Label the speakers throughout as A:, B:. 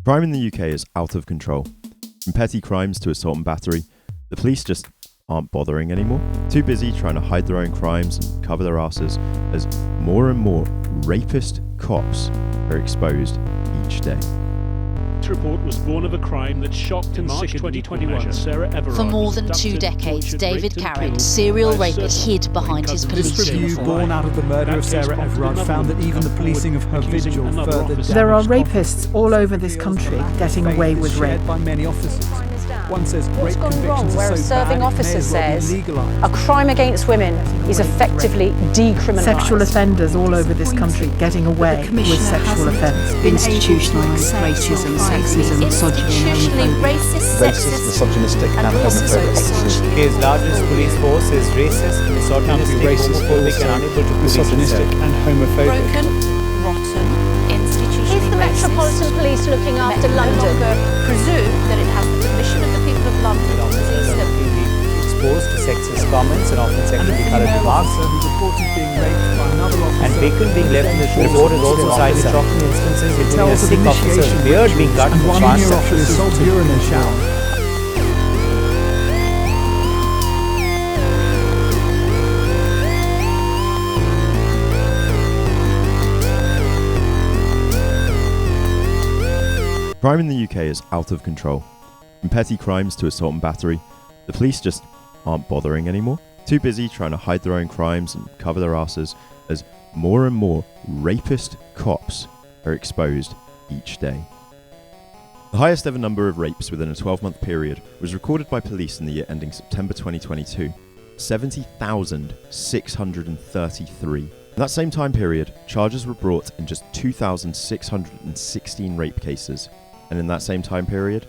A: Crime in the UK is out of control. From petty crimes to assault and battery, the police just aren't bothering anymore. Too busy trying to hide their own crimes and cover their asses as more and more rapist cops are exposed each day.
B: This report was born of a crime that shocked and March 2021. Sarah Everard
C: For more than 2 decades, David Carrick, serial rapist, hid behind his police
D: This review, born out of the murder of Sarah Everard, found that even the policing of her vigil further damaged.
E: There are rapists all over this country getting away with rape.
D: By many officers. One says
F: what's gone wrong where a serving officer says
D: legalised.
F: a crime against women is effectively decriminalised.
E: Sexual offenders all over this country getting away with sexual offence.
G: Institutionalised racism, sexism, misogyny,
C: institutionally racist, sexist,
H: misogynistic and homophobic.
I: His largest police force is racist, misogynistic, homophobic and unable to police
H: misogynistic and homophobic.
C: broken, rotten, institutionally
F: Is the Metropolitan Police looking after London?
C: Presume that it has the permission of the people of London to seize them.
I: exposed to sexist comments and often sexually colored remarks. And Bacon being left in the report has also cited shocking instances including a sick officer's beard being cut
D: and
I: for
D: one
I: fast
D: year after assaulted in the shower.
A: Crime in the UK is out of control. From petty crimes to assault and battery, the police just aren't bothering anymore. Too busy trying to hide their own crimes and cover their asses as more and more rapist cops are exposed each day. The highest ever number of rapes within a 12-month period was recorded by police in the year ending September 2022, 70,633. In that same time period, charges were brought in just 2,616 rape cases, and in that same time period,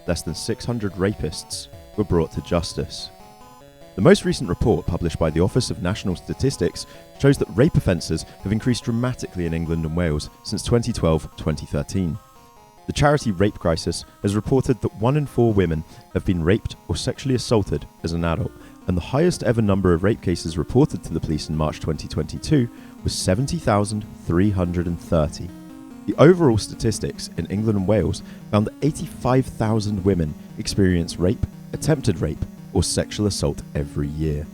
A: less than 600 rapists were brought to justice. The most recent report published by the Office of National Statistics shows that rape offences have increased dramatically in England and Wales since 2012-2013. The charity Rape Crisis has reported that 1 in 4 women have been raped or sexually assaulted as an adult, and the highest ever number of rape cases reported to the police in March 2022 was 70,330. The overall statistics in England and Wales found that 85,000 women experience rape, attempted rape, or sexual assault every year.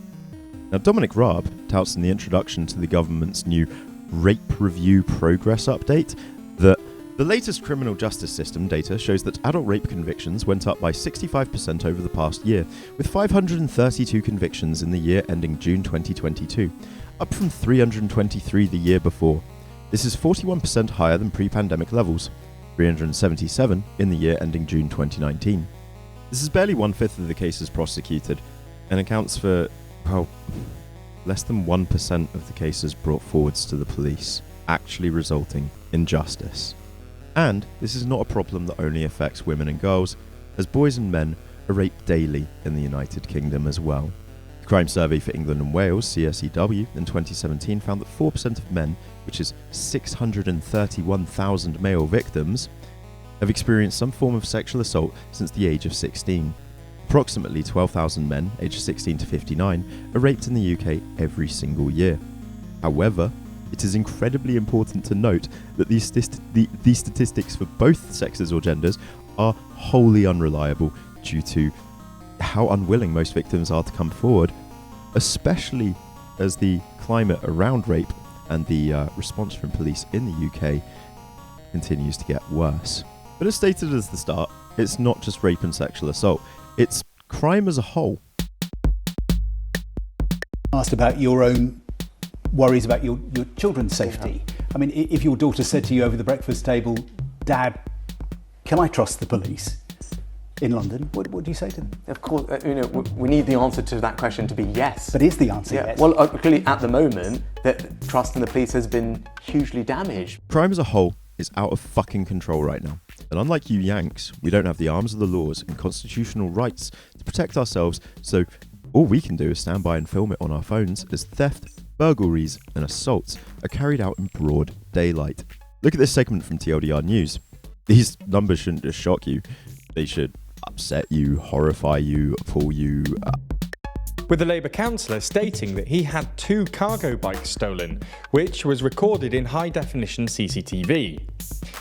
A: Now, Dominic Raab touts in the introduction to the government's new Rape Review Progress Update that the latest criminal justice system data shows that adult rape convictions went up by 65% over the past year, with 532 convictions in the year ending June 2022, up from 323 the year before. This is 41% higher than pre-pandemic levels, 377 in the year ending June 2019. This is barely 1/5 of the cases prosecuted and accounts for, less than 1% of the cases brought forwards to the police, actually resulting in justice. And this is not a problem that only affects women and girls, as boys and men are raped daily in the United Kingdom as well. The Crime Survey for England and Wales, CSEW, in 2017 found that 4% of men, which is 631,000 male victims, have experienced some form of sexual assault since the age of 16. Approximately 12,000 men, aged 16 to 59, are raped in the UK every single year. However, it is incredibly important to note that these statistics for both sexes or genders are wholly unreliable due to how unwilling most victims are to come forward, especially as the climate around rape and the response from police in the UK continues to get worse. But as stated at the start, it's not just rape and sexual assault, it's crime as a whole.
H: Asked about your own worries about your children's safety. I mean, if your daughter said to you over the breakfast table, "Dad, can I trust the police in London?" What do you say to them?
J: Of course, we need the answer to that question to be yes.
H: But is the answer yes?
J: Well, clearly at the moment, that trust in the police has been hugely damaged.
A: Crime as a whole is out of fucking control right now. And unlike you Yanks, we don't have the arms of the laws and constitutional rights to protect ourselves, so all we can do is stand by and film it on our phones as theft, burglaries and assaults are carried out in broad daylight. Look at this segment from TLDR News. These numbers shouldn't just shock you, they should upset you, horrify you, appall you.
K: With a Labour councillor stating that he had 2 cargo bikes stolen, which was recorded in high-definition CCTV.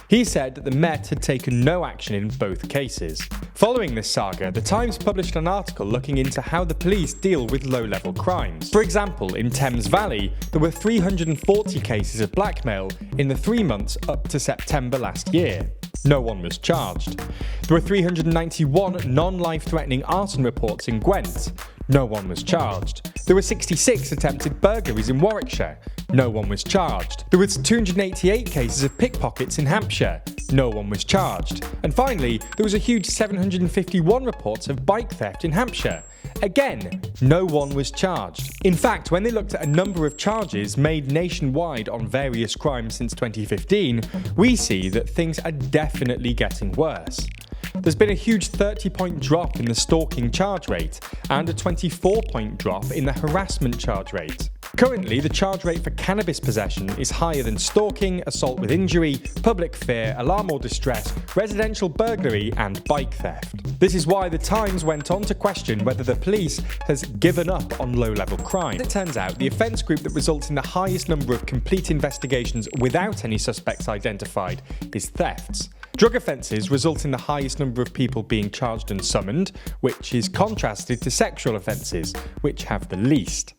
K: He said that the Met had taken no action in both cases. Following this saga, The Times published an article looking into how the police deal with low-level crimes. For example, in Thames Valley, there were 340 cases of blackmail in the 3 months up to September last year. No one was charged. There were 391 non-life-threatening arson reports in Gwent. No one was charged. There were 66 attempted burglaries in Warwickshire. No one was charged. There was 288 cases of pickpockets in Hampshire. No one was charged. And finally, there was a huge 751 reports of bike theft in Hampshire. Again, no one was charged. In fact, when they looked at a number of charges made nationwide on various crimes since 2015, we see that things are definitely getting worse. There's been a huge 30-point drop in the stalking charge rate and a 24-point drop in the harassment charge rate. Currently, the charge rate for cannabis possession is higher than stalking, assault with injury, public fear, alarm or distress, residential burglary and bike theft. This is why The Times went on to question whether the police has given up on low-level crime. It turns out the offence group that results in the highest number of complete investigations without any suspects identified is thefts. Drug offences result in the highest number of people being charged and summoned, which is contrasted to sexual offences, which have the least.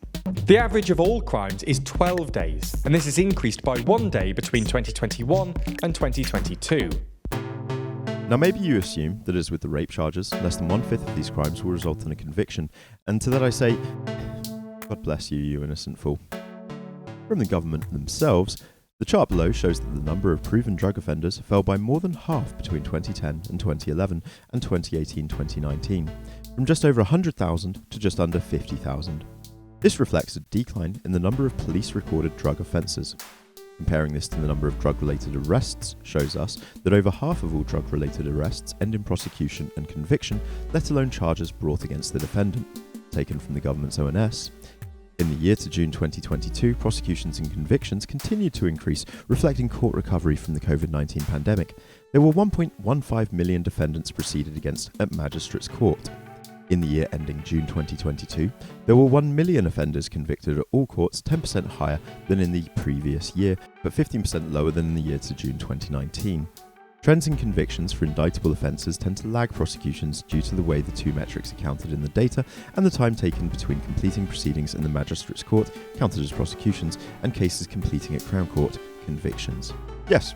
K: The average of all crimes is 12 days, and this has increased by 1 day between 2021 and 2022.
A: Now maybe you assume that as with the rape charges, less than 1/5 of these crimes will result in a conviction, and to that I say, God bless you, you innocent fool. From the government themselves, the chart below shows that the number of proven drug offenders fell by more than half between 2010 and 2011 and 2018-2019, from just over 100,000 to just under 50,000. This reflects a decline in the number of police-recorded drug offences. Comparing this to the number of drug-related arrests shows us that over half of all drug-related arrests end in prosecution and conviction, let alone charges brought against the defendant. Taken from the government's ONS, in the year to June 2022, prosecutions and convictions continued to increase, reflecting court recovery from the COVID-19 pandemic. There were 1.15 million defendants proceeded against at Magistrates' Court. In the year ending June 2022, there were 1 million offenders convicted at all courts, 10% higher than in the previous year, but 15% lower than in the year to June 2019. Trends in convictions for indictable offences tend to lag prosecutions due to the way the two metrics are counted in the data and the time taken between completing proceedings in the Magistrates' Court, counted as prosecutions, and cases completing at Crown Court, convictions. Yes,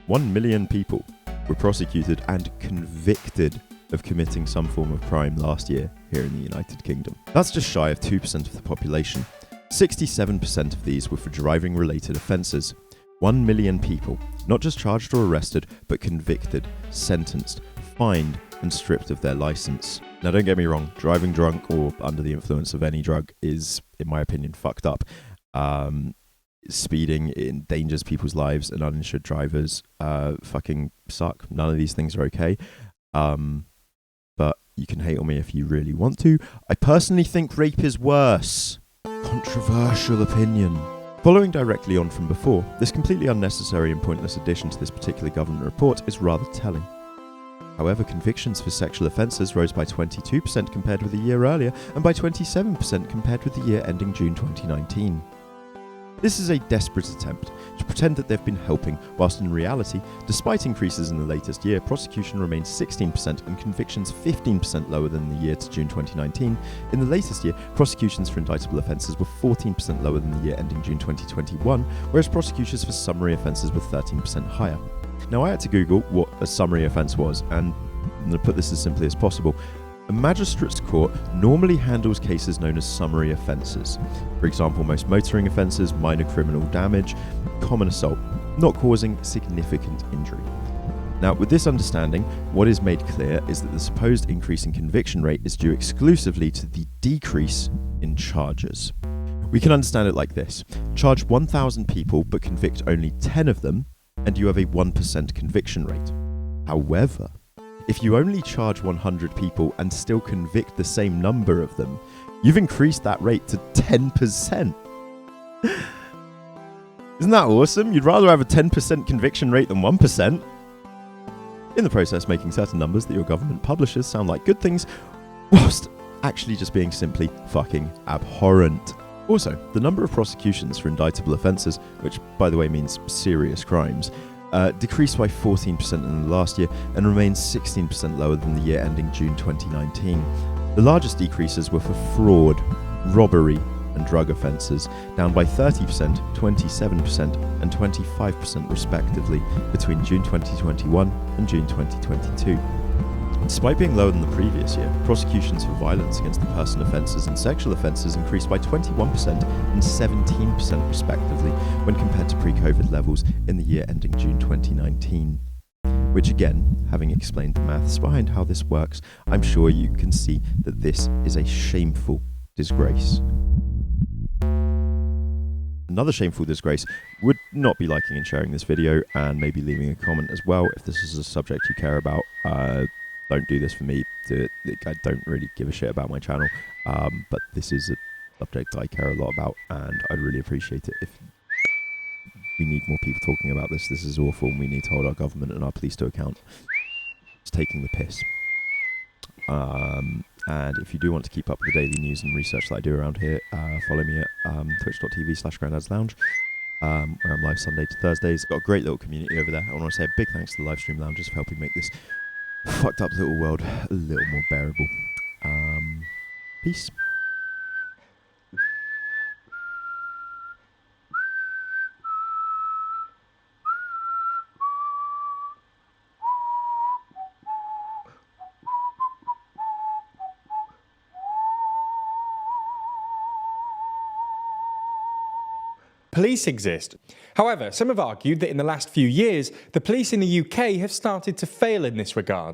A: 1 million people were prosecuted and convicted of committing some form of crime last year here in the United Kingdom. That's just shy of 2% of the population. 67% of these were for driving-related offences. 1 million people, not just charged or arrested, but convicted, sentenced, fined, and stripped of their licence. Now don't get me wrong, driving drunk or under the influence of any drug is, in my opinion, fucked up. Speeding endangers people's lives, and uninsured drivers fucking suck. None of these things are okay. But you can hate on me if you really want to. I personally think rape is worse. Controversial opinion. Following directly on from before, this completely unnecessary and pointless addition to this particular government report is rather telling. However, convictions for sexual offences rose by 22% compared with a year earlier, and by 27% compared with the year ending June 2019. This is a desperate attempt to pretend that they've been helping, whilst in reality, despite increases in the latest year, prosecution remains 16% and convictions 15% lower than the year to June 2019. In the latest year, prosecutions for indictable offences were 14% lower than the year ending June 2021, whereas prosecutions for summary offences were 13% higher. Now, I had to Google what a summary offence was, and I'm going to put this as simply as possible. A magistrate's court normally handles cases known as summary offences. For example, most motoring offences, minor criminal damage, common assault, not causing significant injury. Now, with this understanding, what is made clear is that the supposed increase in conviction rate is due exclusively to the decrease in charges. We can understand it like this. Charge 1,000 people but convict only 10 of them, and you have a 1% conviction rate. However, if you only charge 100 people and still convict the same number of them, you've increased that rate to 10%. Isn't that awesome? You'd rather have a 10% conviction rate than 1%. In the process, making certain numbers that your government publishes sound like good things, whilst actually just being simply fucking abhorrent. Also, the number of prosecutions for indictable offences, which by the way means serious crimes, decreased by 14% in the last year and remains 16% lower than the year ending June 2019. The largest decreases were for fraud, robbery and drug offences, down by 30%, 27% and 25% respectively between June 2021 and June 2022. Despite being lower than the previous year, prosecutions for violence against the person offences and sexual offences increased by 21% and 17% respectively when compared to pre-COVID levels in the year ending June 2019. Which again, having explained the maths behind how this works, I'm sure you can see that this is a shameful disgrace. Another shameful disgrace would not be liking and sharing this video and maybe leaving a comment as well if this is a subject you care about. Don't do this for me. I don't really give a shit about my channel, but this is a subject I care a lot about, and I'd really appreciate it if we need more people talking about this. This is awful, and we need to hold our government and our police to account. It's taking the piss. And if you do want to keep up with the daily news and research that I do around here, follow me at twitch.tv/granddadslounge, where I'm live Sunday to Thursdays. Got a great little community over there. I want to say a big thanks to the live stream loungers for helping make this fucked up little world a little more bearable. Peace.
K: Police exist. However, some have argued that in the last few years, the police in the UK have started to fail in this regard.